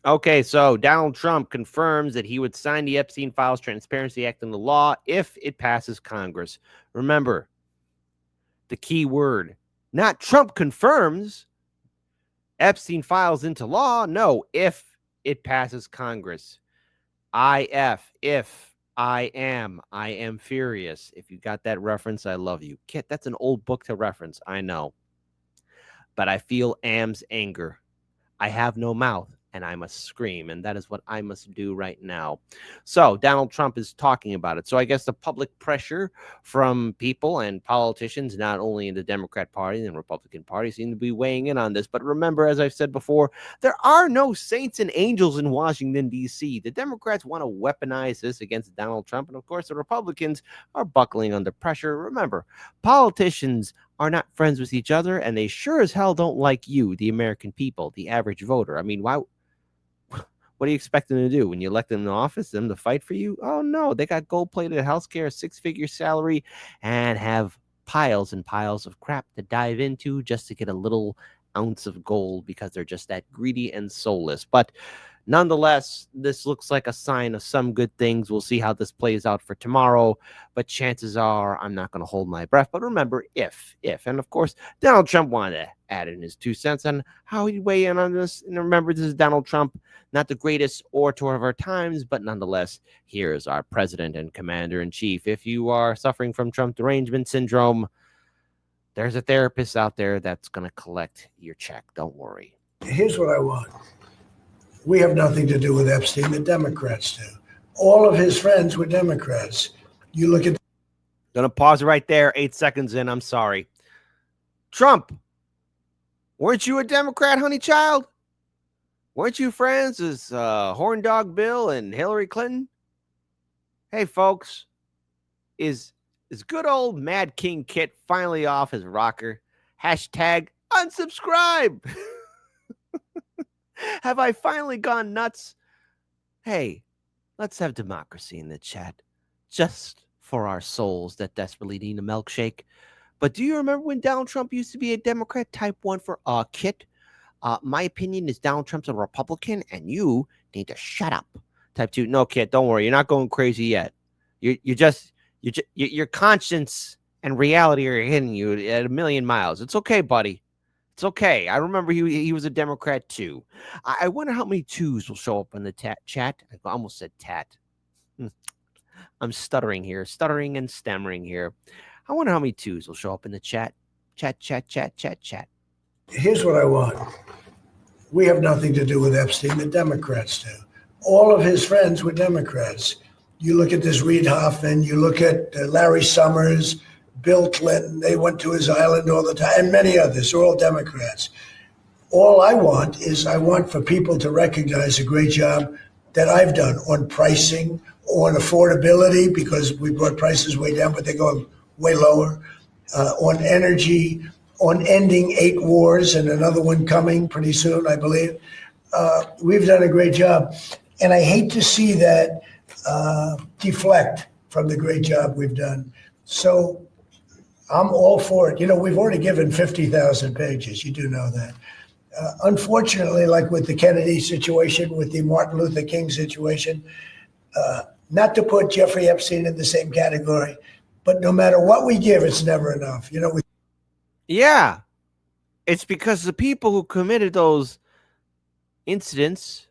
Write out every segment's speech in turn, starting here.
Okay, so Donald Trump confirms that he would sign the Epstein Files Transparency Act into law if it passes Congress. Remember the key word, not Trump confirms Epstein Files into law. No, if it passes Congress. If I am furious. If you got that reference, I love you. Kit, that's an old book to reference. I know. But I feel Am's anger. I have no mouth and I must scream. And that is what I must do right now. So Donald Trump is talking about it. So I guess the public pressure from people and politicians, not only in the Democrat Party and Republican Party, seem to be weighing in on this. But remember, as I've said before, there are no saints and angels in Washington, D.C. The Democrats want to weaponize this against Donald Trump. And of course, the Republicans are buckling under pressure. Remember, politicians are not friends with each other, and they sure as hell don't like you, the American people, the average voter. I mean, why? What do you expect them to do when you elect them in office? Them to fight for you? Oh no, they got gold-plated healthcare, six-figure salary, and have piles and piles of crap to dive into just to get a little ounce of gold because they're just that greedy and soulless. But nonetheless, this looks like a sign of some good things. We'll see how this plays out for tomorrow, but chances are I'm not going to hold my breath. But remember, if, and of course, Donald Trump wanted to add in his 2 cents on how he'd weigh in on this. And remember, this is Donald Trump, not the greatest orator of our times, but nonetheless, here is our president and commander in chief. If you are suffering from Trump derangement syndrome, there's a therapist out there that's going to collect your check. Don't worry. Here's what I want. We have nothing to do with Epstein. The Democrats do. All of his friends were Democrats. You look at. Gonna pause right there. 8 seconds in. I'm sorry. Trump, weren't you a Democrat, honey child? Weren't you friends with Horn Dog Bill and Hillary Clinton? Hey, folks, is good old Mad King Kit finally off his rocker? Hashtag unsubscribe. Have I finally gone nuts? Hey, let's have democracy in the chat. Just for our souls that desperately need a milkshake. But do you remember when Donald Trump used to be a Democrat? Type 1 for Kit. My opinion is Donald Trump's a Republican, and you need to shut up. Type 2. No, Kit, don't worry. You're not going crazy yet. Your conscience and reality are hitting you at a million miles. It's okay, buddy. It's okay. I remember he was a Democrat too. I wonder how many twos will show up in the chat. I almost said tat. I'm stuttering and stammering here. I wonder how many twos will show up in the chat. Chat. Here's what I want. We have nothing to do with Epstein. The Democrats do. All of his friends were Democrats. You look at this Reid Hoffman, you look at Larry Summers, Bill Clinton, they went to his island all the time, and many others, they're all Democrats. All I want for people to recognize a great job that I've done on pricing, on affordability, because we brought prices way down, but they're going way lower, on energy, on ending 8 wars and another one coming pretty soon, I believe. We've done a great job. And I hate to see that deflect from the great job we've done. So I'm all for it. You know, we've already given 50,000 pages. You do know that. Unfortunately, like with the Kennedy situation, with the Martin Luther King situation, not to put Jeffrey Epstein in the same category, but no matter what we give, it's never enough. You know, yeah, it's because the people who committed those incidents,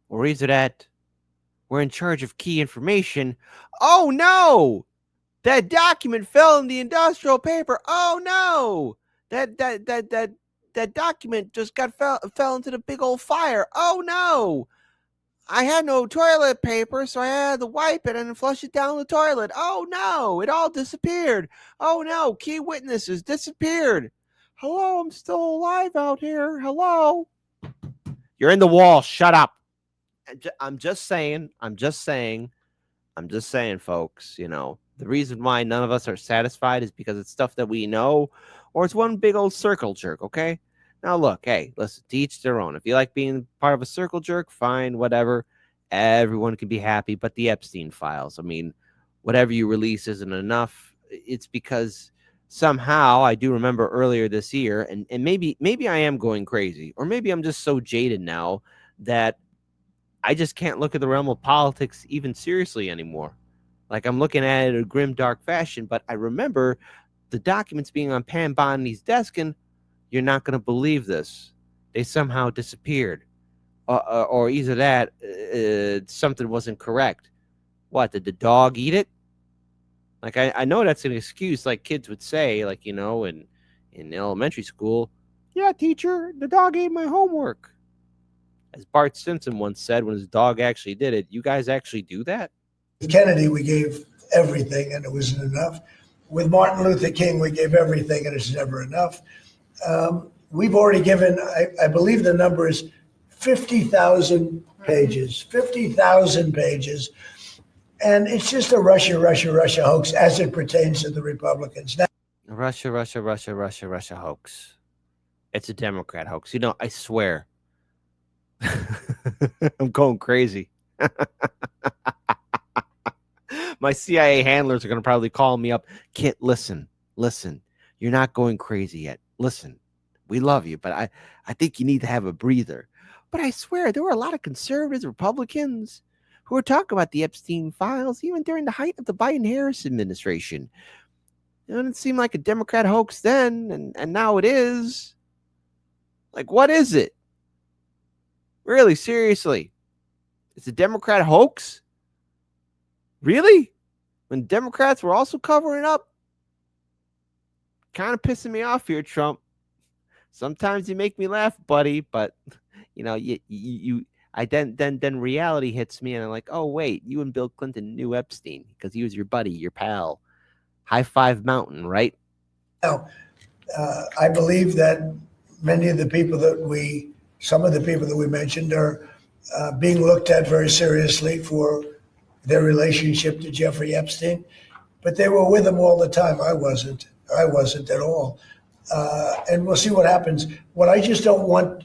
or is it that were in charge of key information? Oh no! That document fell in the industrial paper. Oh no! That document just fell into the big old fire. Oh no! I had no toilet paper, so I had to wipe it and flush it down the toilet. Oh no! It all disappeared. Oh no! Key witnesses disappeared. Hello, I'm still alive out here. Hello. You're in the wall. Shut up. I'm just saying, folks, you know, the reason why none of us are satisfied is because it's stuff that we know, or it's one big old circle jerk, okay? Now, look, hey, listen, to each their own. If you like being part of a circle jerk, fine, whatever. Everyone can be happy, but the Epstein files, I mean, whatever you release isn't enough. It's because somehow, I do remember earlier this year, and maybe I am going crazy, or maybe I'm just so jaded now that I just can't look at the realm of politics even seriously anymore. Like I'm looking at it in a grim, dark fashion, but I remember the documents being on Pam Bondi's desk, and you're not going to believe this. They somehow disappeared. Or either that, something wasn't correct. What, did the dog eat it? Like, I know that's an excuse, like kids would say, like, in elementary school. Yeah, teacher, the dog ate my homework. As Bart Simpson once said when his dog actually did it, you guys actually do that? With Kennedy, we gave everything and it wasn't enough. With Martin Luther King, we gave everything and it's never enough. We've already given, I believe the number is 50,000 pages, 50,000 pages. And it's just a Russia, Russia, Russia hoax as it pertains to the Republicans. Now, Russia, Russia, Russia, Russia, Russia hoax. It's a Democrat hoax. I swear. I'm going crazy. My CIA handlers are going to probably call me up. Kit, listen. You're not going crazy yet. Listen, we love you, but I think you need to have a breather. But I swear, there were a lot of conservatives, Republicans, who were talking about the Epstein files, even during the height of the Biden-Harris administration. It didn't seem like a Democrat hoax then, and now it is. Like, what is it? Really, seriously. It's a Democrat hoax? Really? When Democrats were also covering up? Kind of pissing me off here, Trump. Sometimes you make me laugh, buddy, but then reality hits me and I'm like, oh wait, you and Bill Clinton knew Epstein because he was your buddy, your pal. High Five Mountain, right? Now, I believe that some of the people that we mentioned are being looked at very seriously for their relationship to Jeffrey Epstein, but they were with him all the time. I wasn't at all. And we'll see what happens. What I just don't want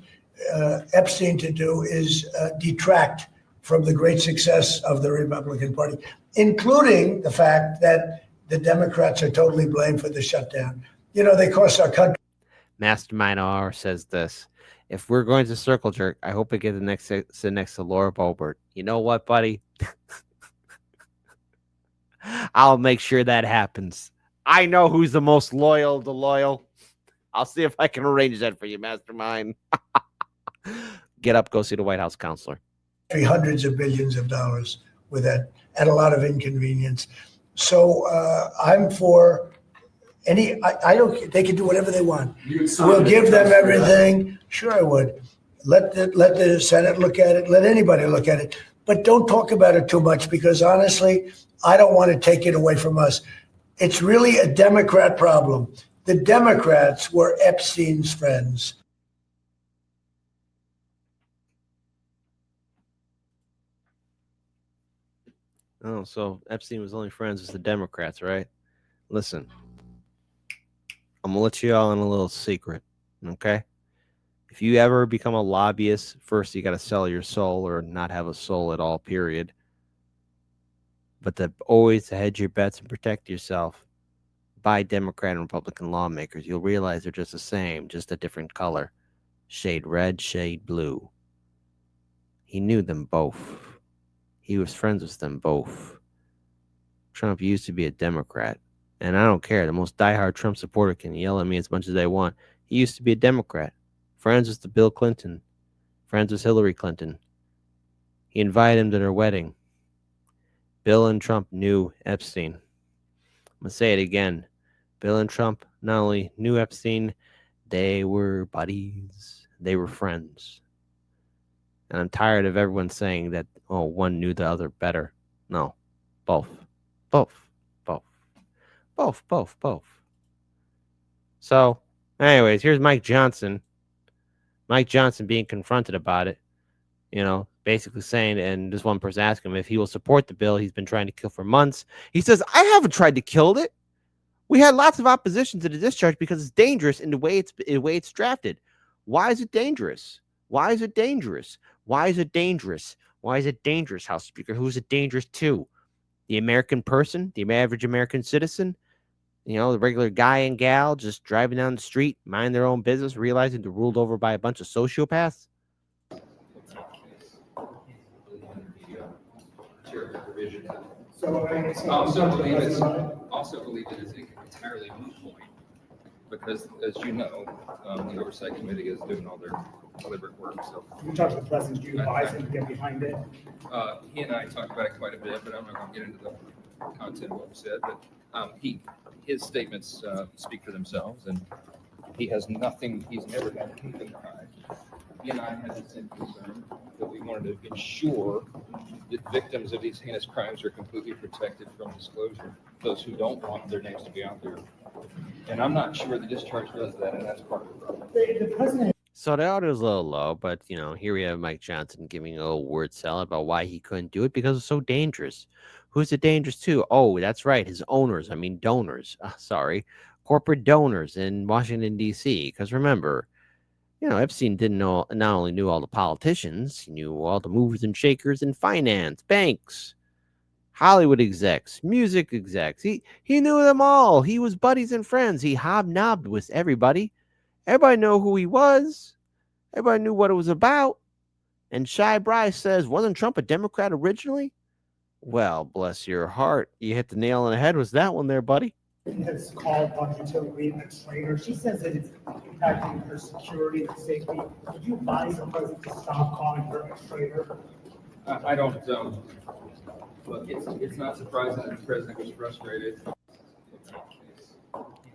Epstein to do is detract from the great success of the Republican Party, including the fact that the Democrats are totally blamed for the shutdown. They cost our country. Mastermind R says this. If we're going to circle jerk, I hope I get sit next to Laura Boebert. You know what, buddy? I'll make sure that happens. I know who's the most loyal of the loyal. I'll see if I can arrange that for you, Mastermind. Get up, go see the White House counselor. Hundreds of billions of dollars with that at a lot of inconvenience. So I'm for any. I don't. They can do whatever they want. We'll give them everything. Sure, I would. Let the Senate look at it. Let anybody look at it. But don't talk about it too much because honestly, I don't want to take it away from us. It's really a Democrat problem. The Democrats were Epstein's friends. Oh, so Epstein was only friends with the Democrats, right? Listen, I'm going to let you all in a little secret, okay? If you ever become a lobbyist, first you got to sell your soul or not have a soul at all, period. But always to hedge your bets and protect yourself, buy Democrat and Republican lawmakers. You'll realize they're just the same, just a different color. Shade red, shade blue. He knew them both. He was friends with them both. Trump used to be a Democrat. And I don't care. The most diehard Trump supporter can yell at me as much as they want. He used to be a Democrat. Friends with Bill Clinton. Friends with Hillary Clinton. He invited him to their wedding. Bill and Trump knew Epstein. I'm going to say it again. Bill and Trump not only knew Epstein, they were buddies. They were friends. And I'm tired of everyone saying that, oh, one knew the other better. No, both. So, anyways, here's Mike Johnson. Mike Johnson being confronted about it. Basically saying, and this one person asked him if he will support the bill he's been trying to kill for months. He says, I haven't tried to kill it. We had lots of opposition to the discharge because it's dangerous in the way it's drafted. Why is it dangerous? Why is it dangerous? Why is it dangerous? Why is it dangerous, House Speaker? Who's it dangerous to? The American person, the average American citizen, the regular guy and gal just driving down the street, mind their own business, realizing they're ruled over by a bunch of sociopaths? So I also believe it is an entirely moot point because, as you know, the oversight committee is doing all their deliberate work. So You talked to the president, do you advise him to get behind it? he and I talked about it quite a bit, but I'm not going to get into the content of what we said. But his statements speak for themselves, and he has nothing. He's never had anything to hide. He and I had the same concern that we wanted to ensure that victims of these heinous crimes are completely protected from disclosure. Those who don't want their names to be out there, and I'm not sure the discharge does that, and that's part of the problem. The president. So the audio's a little low, but here we have Mike Johnson giving a little word salad about why he couldn't do it because it's so dangerous. Who's it dangerous to? Oh, that's right, his owners. I mean donors. Sorry, corporate donors in Washington D.C. Because remember, Epstein didn't know not only knew all the politicians, he knew all the movers and shakers in finance, banks, Hollywood execs, music execs. He knew them all. He was buddies and friends. He hobnobbed with everybody. Everybody knew who he was. Everybody knew what it was about. And Shy Bryce says, wasn't Trump a Democrat originally? Well, bless your heart. You hit the nail on the head with that one there, buddy. Has called on utility a traitor. She says that it's impacting her security and safety. Would you advise the president to stop calling her a traitor? I don't. Look, it's not surprising that the president was frustrated.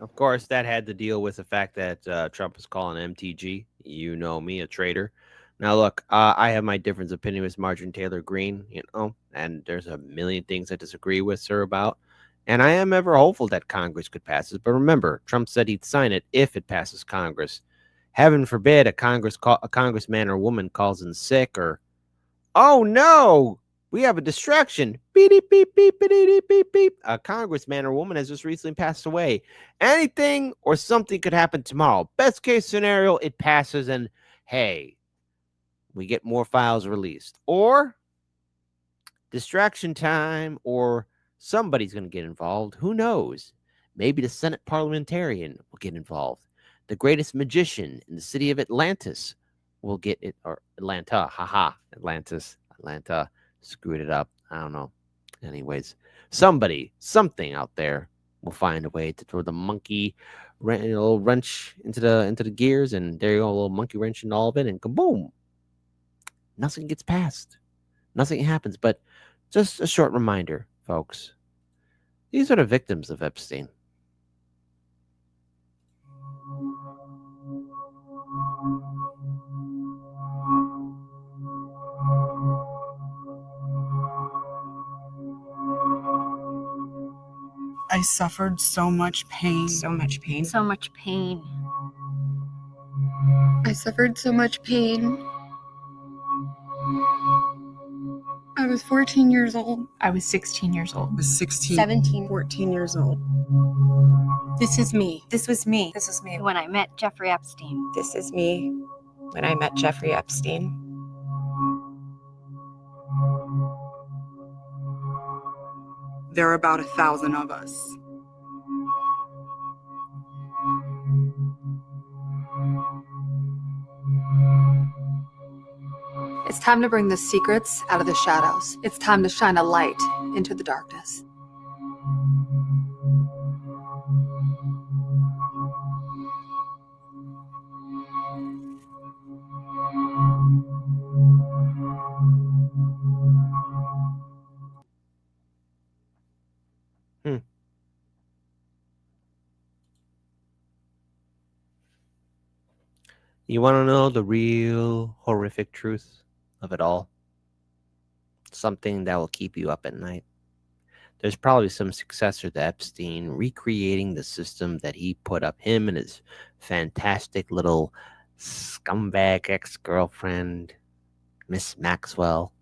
Of course, that had to deal with the fact that Trump is calling MTG, you know me, a traitor. Now, look, I have my different opinion with Marjorie Taylor Greene, and there's a million things I disagree with her about. And I am ever hopeful that Congress could pass it. But remember, Trump said he'd sign it if it passes Congress. Heaven forbid a congressman or woman calls in sick or, oh no, we have a distraction. Beep, beep, beep, beep, beep, beep, beep. A congressman or woman has just recently passed away. Anything or something could happen tomorrow. Best case scenario, it passes and hey, we get more files released. Or distraction time, or somebody's going to get involved. Who knows? Maybe the Senate parliamentarian will get involved. The greatest magician in the city of Atlantis will get it, or Atlanta, haha, Atlanta, screwed it up. I don't know. Anyways, something out there will find a way to throw the monkey a little wrench into the gears, and there you go, a little monkey wrench in all of it, and kaboom! Nothing gets passed. Nothing happens. But just a short reminder, folks. These are the victims of Epstein. I suffered so much pain. So much pain. So much pain. I suffered so much pain. I was 14 years old. I was 16 years old. I was 16. 17. 14 years old. This is me. This was me. This is me. When I met Jeffrey Epstein. This is me when I met Jeffrey Epstein. There are about 1,000 of us. It's time to bring the secrets out of the shadows. It's time to shine a light into the darkness. You want to know the real horrific truth of it all? Something that will keep you up at night. There's probably some successor to Epstein recreating the system that he put up, him and his fantastic little scumbag ex-girlfriend, Miss Maxwell.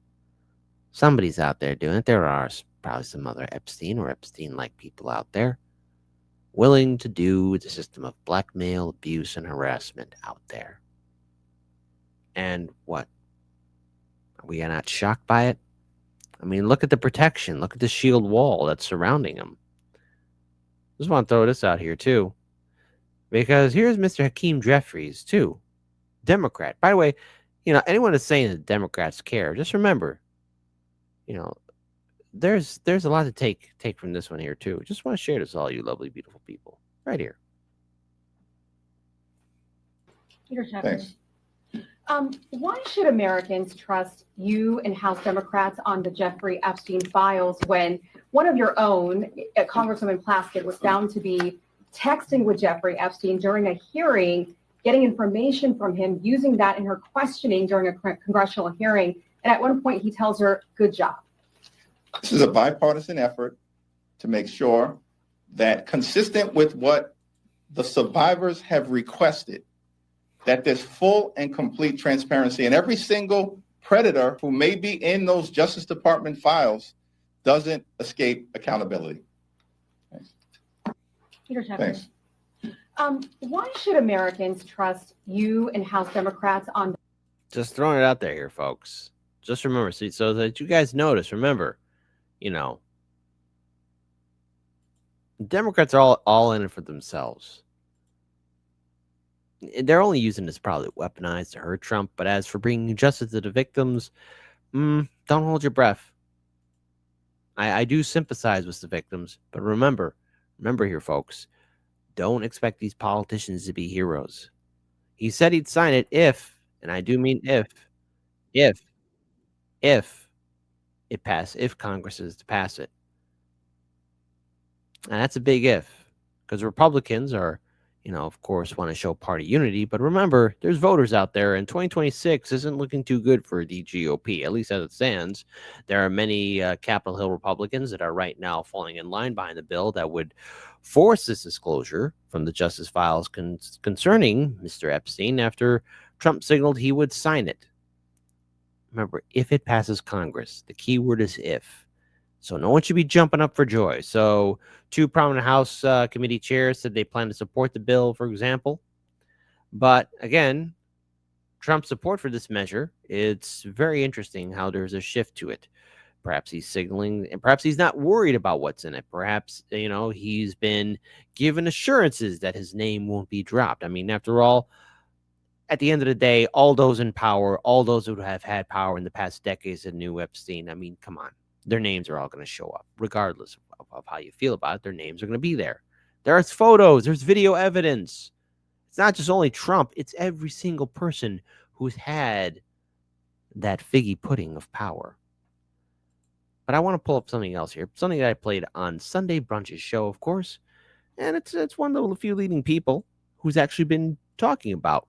Somebody's out there doing it. There are probably some other Epstein or Epstein-like people out there willing to do the system of blackmail, abuse, and harassment out there. And what? Are we not shocked by it? I mean, look at the protection. Look at the shield wall that's surrounding him. Just want to throw this out here, too. Because here's Mr. Hakeem Jeffries, too. Democrat. By the way, anyone that's saying that Democrats care, just remember, there's a lot to take from this one here too. Just want to share this with all you lovely, beautiful people right here. Thanks. Why should Americans trust you and House Democrats on the Jeffrey Epstein files when one of your own, Congresswoman Plaskett, was found to be texting with Jeffrey Epstein during a hearing, getting information from him, using that in her questioning during a congressional hearing? And at one point, he tells her, "Good job." This is a bipartisan effort to make sure that, consistent with what the survivors have requested, that there's full and complete transparency, and every single predator who may be in those Justice Department files doesn't escape accountability. Thanks. Peter Thanks. Why should Americans trust you and House Democrats on? Just throwing it out there here, folks. Just remember, see, so that you guys notice, remember, you know, Democrats are all in it for themselves. They're only using this probably weaponized to hurt Trump. But as for bringing justice to the victims, don't hold your breath. I do sympathize with the victims, but remember here, folks, don't expect these politicians to be heroes. He said he'd sign it if, and I do mean if it passed, if Congress is to pass it. And that's a big if, because Republicans are, of course, want to show party unity. But remember, there's voters out there, and 2026 isn't looking too good for the GOP, at least as it stands. There are many Capitol Hill Republicans that are right now falling in line behind the bill that would force this disclosure from the Justice Files concerning Mr. Epstein after Trump signaled he would sign it. Remember, if it passes Congress, the key word is if. So no one should be jumping up for joy. So 2 prominent House committee chairs said they plan to support the bill, for example. But again, Trump's support for this measure, it's very interesting how there's a shift to it. Perhaps he's signaling, and perhaps he's not worried about what's in it. Perhaps, he's been given assurances that his name won't be dropped. I mean, after all, at the end of the day, all those in power, all those who have had power in the past decades that knew Epstein, I mean, come on. Their names are all going to show up, regardless of how you feel about it. Their names are going to be there. There's photos. There's video evidence. It's not just only Trump. It's every single person who's had that figgy pudding of power. But I want to pull up something else here. Something that I played on Sunday Brunch's show, of course. And it's one of the few leading people who's actually been talking about,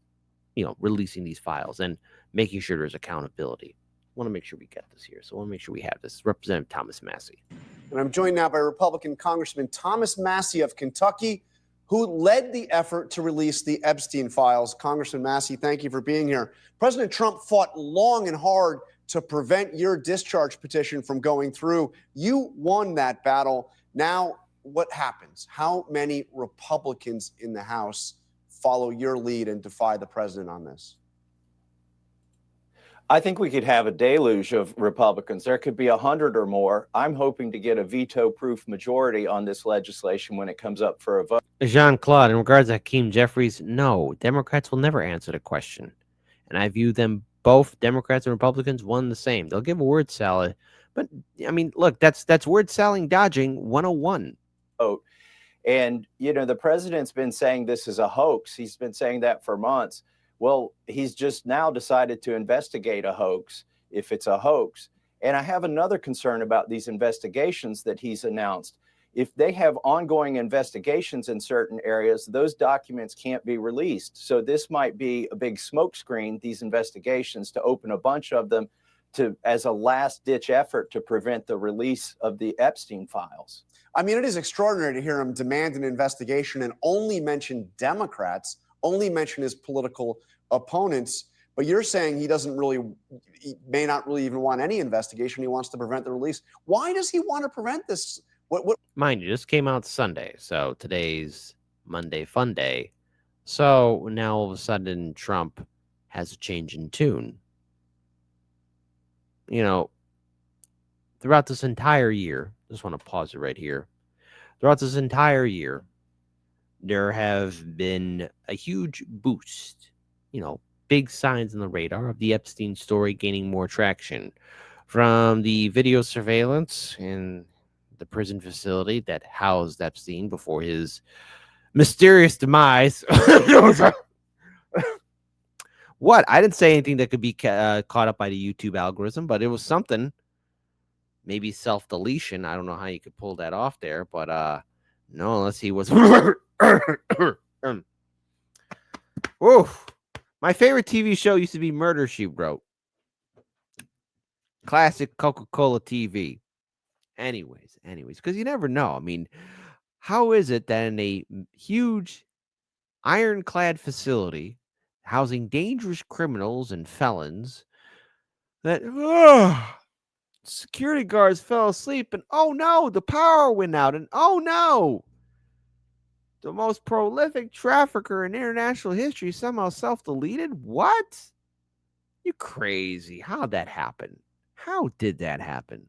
releasing these files and making sure there's accountability. Want to make sure we get this here. So I want to make sure we have this. Representative Thomas Massie. And I'm joined now by Republican Congressman Thomas Massie of Kentucky, who led the effort to release the Epstein files. Congressman Massie, thank you for being here. President Trump fought long and hard to prevent your discharge petition from going through. You won that battle. Now, what happens? How many Republicans in the House follow your lead and defy the president on this? I think we could have a deluge of Republicans. There could be 100 or more. I'm hoping to get a veto-proof majority on this legislation when it comes up for a vote. Jean-Claude, in regards to Hakeem Jeffries, no, Democrats will never answer the question. And I view them both, Democrats and Republicans, one the same. They'll give a word salad. But, I mean, look, that's word salad dodging 101. And, the president's been saying this is a hoax. He's been saying that for months. Well, he's just now decided to investigate a hoax, if it's a hoax. And I have another concern about these investigations that he's announced. If they have ongoing investigations in certain areas, those documents can't be released. So this might be a big smokescreen, these investigations, to open a bunch of them as a last-ditch effort to prevent the release of the Epstein files. I mean, it is extraordinary to hear him demand an investigation and only mention Democrats, only mention his political opponents, but you're saying he may not really even want any investigation. He wants to prevent the release. Why does he want to prevent this? What? Mind you, this came out Sunday, so today's Monday Fun Day. So now all of a sudden Trump has a change in tune. Throughout this entire year, just want to pause it right here. Throughout this entire year, there have been a huge boost, big signs on the radar of the Epstein story gaining more traction. from the video surveillance in the prison facility that housed Epstein before his mysterious demise. What? I didn't say anything that could be caught up by the YouTube algorithm, but it was something. Maybe self-deletion. I don't know how you could pull that off there, but no, unless he was. Oof. My favorite TV show used to be Murder, She Wrote. Classic Coca-Cola TV. Anyways, because you never know. I mean, how is it that in a huge ironclad facility housing dangerous criminals and felons that security guards fell asleep and oh no, the power went out and oh no, the most prolific trafficker in international history somehow self-deleted? What? You crazy. How'd that happen? How did that happen?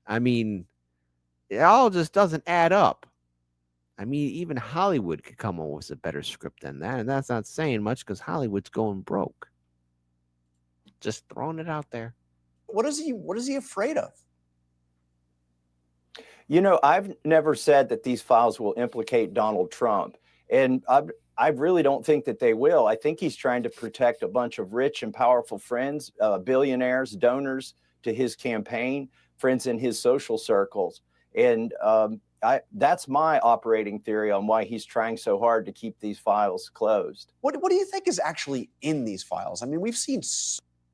I mean, it all just doesn't add up. I mean, even Hollywood could come up with a better script than that, and that's not saying much because Hollywood's going broke. Just throwing it out there. What is he afraid of? You know, I've never said that these files will implicate Donald Trump, and I really don't think that they will. I think he's trying to protect a bunch of rich and powerful friends, billionaires, donors to his campaign, friends in his social circles. And that's my operating theory on why he's trying so hard to keep these files closed. What do you think is actually in these files? I mean, we've seen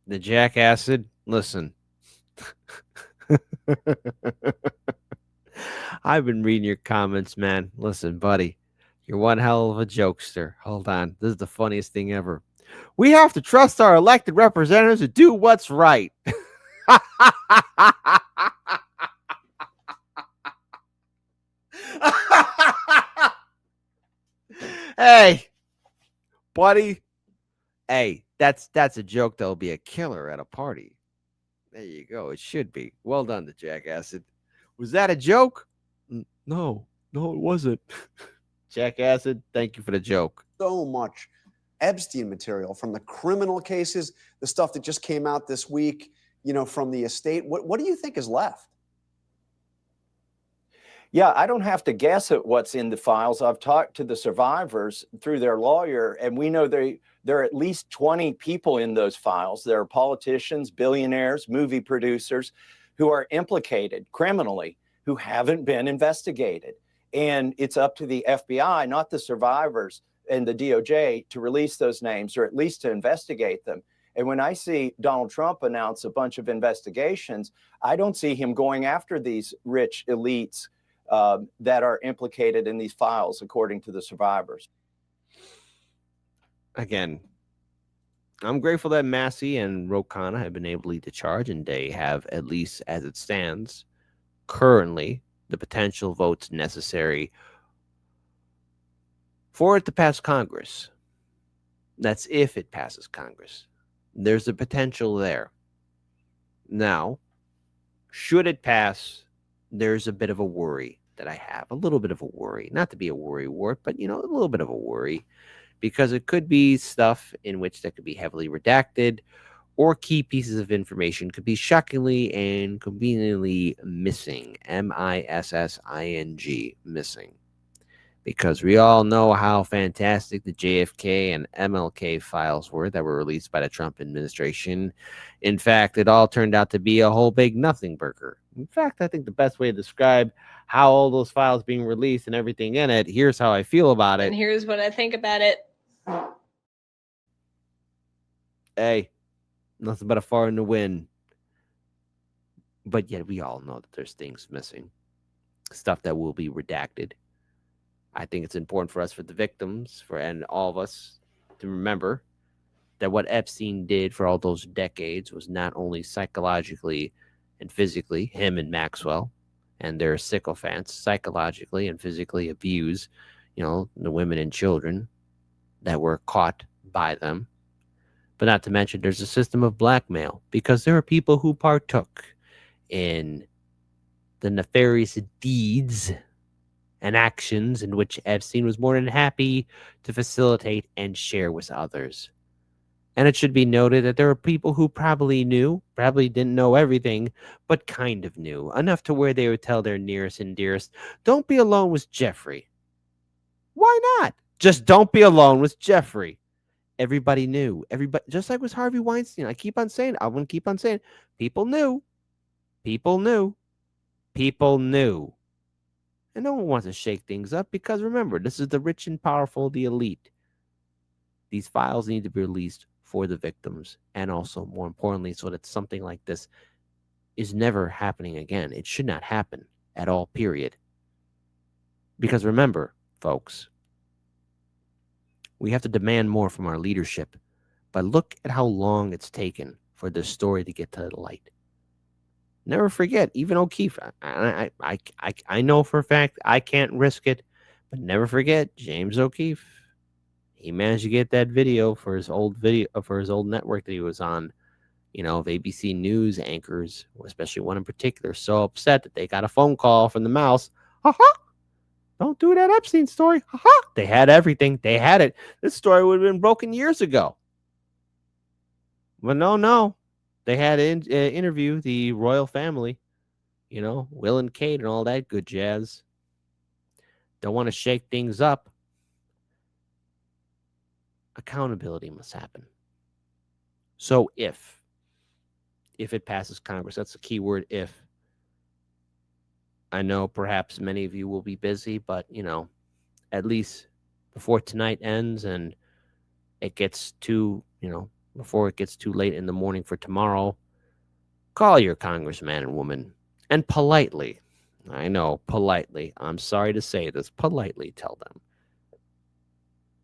the jackacid. Listen, I've been reading your comments, man. Listen, buddy, you're one hell of a jokester. Hold on. This is the funniest thing ever. We have to trust our elected representatives to do what's right. Hey, buddy. Hey, that's a joke that'll be a killer at a party. There you go. It should be. Well done, the jackacid. Was that a joke? No, it wasn't. Jackacid, thank you for the joke. So much Epstein material from the criminal cases, the stuff that just came out this week, from the estate. What do you think is left? Yeah, I don't have to guess at what's in the files. I've talked to the survivors through their lawyer, and we know there are at least 20 people in those files. There are politicians, billionaires, movie producers who are implicated criminally, who haven't been investigated. And it's up to the FBI, not the survivors and the DOJ, to release those names or at least to investigate them. And when I see Donald Trump announce a bunch of investigations, I don't see him going after these rich elites that are implicated in these files, according to the survivors. Again, I'm grateful that Massie and Ro Khanna have been able to lead the charge, and they have, at least as it stands, currently, the potential votes necessary for it to pass Congress. That's if it passes Congress. There's a potential there. Now, should it pass, there's a bit of a worry that I have. A little bit of a worry. Not to be a worry wart, but, a little bit of a worry. Because it could be stuff in which that could be heavily redacted, or key pieces of information could be shockingly and conveniently missing. MISSING, missing. Because we all know how fantastic the JFK and MLK files were that were released by the Trump administration. In fact, it all turned out to be a whole big nothing burger. In fact, I think the best way to describe how all those files being released and everything in it, here's how I feel about it. And here's what I think about it. Hey, nothing but a fart in the wind. But yet we all know that there's things missing. Stuff that will be redacted. I think it's important for us, for the victims, and all of us, to remember that what Epstein did for all those decades was not only psychologically and physically, him and Maxwell and their sycophants psychologically and physically abuse, the women and children that were caught by them. But not to mention there's a system of blackmail, because there are people who partook in the nefarious deeds and actions in which Epstein was more than happy to facilitate and share with others. And it should be noted that there are people who probably didn't know everything, but kind of knew enough to where they would tell their nearest and dearest, don't be alone with Jeffrey. Why not? Just don't be alone with Jeffrey. Everybody knew. Everybody, just like with Harvey Weinstein. I keep on saying, I want to keep on saying, people knew. People knew. People knew. And no one wants to shake things up because remember, this is the rich and powerful, the elite. These files need to be released for the victims and also, more importantly, so that something like this is never happening again. It should not happen at all, period. Because remember, folks, we have to demand more from our leadership. But look at how long it's taken for this story to get to the light. Never forget, even O'Keefe, I know for a fact I can't risk it, but never forget James O'Keefe. He managed to get that video for his old network that he was on, of ABC News anchors, especially one in particular, so upset that they got a phone call from the mouse. Ha-ha! Don't do that Epstein story. Ha-ha! They had everything. They had it. This story would have been broken years ago. But no. They had to interview the royal family, Will and Kate and all that good jazz. Don't want to shake things up. Accountability must happen. So if it passes Congress, that's the key word, if. I know perhaps many of you will be busy, but, at least before tonight ends and it gets before it gets too late in the morning for tomorrow, call your congressman and woman and politely, I'm sorry to say this, politely tell them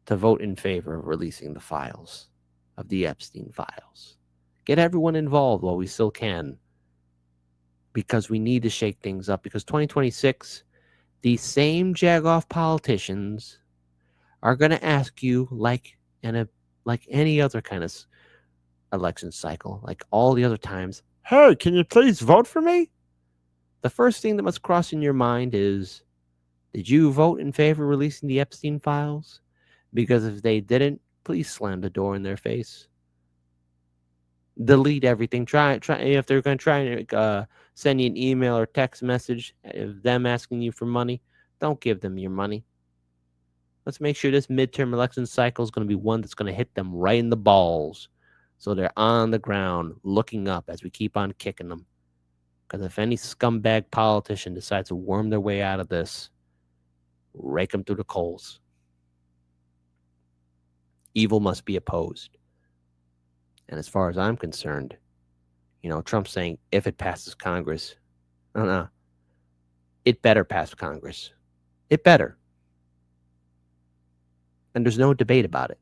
to vote in favor of releasing the files of the Epstein files. Get everyone involved while we still can, because we need to shake things up, because 2026, these same jagoff politicians are going to ask you like any other kind of election cycle, like all the other times, hey, can you please vote for me? The first thing that must cross in your mind is, did you vote in favor of releasing the Epstein files? Because if they didn't, please slam the door in their face. Delete everything. Try if they're going to try and send you an email or text message of them asking you for money, don't give them your money. Let's make sure this midterm election cycle is going to be one that's going to hit them right in the balls, so they're on the ground looking up as we keep on kicking them. Because if any scumbag politician decides to worm their way out of this, rake them through the coals. Evil must be opposed. And as far as I'm concerned, Trump's saying if it passes Congress, it better pass Congress. It better. And there's no debate about it.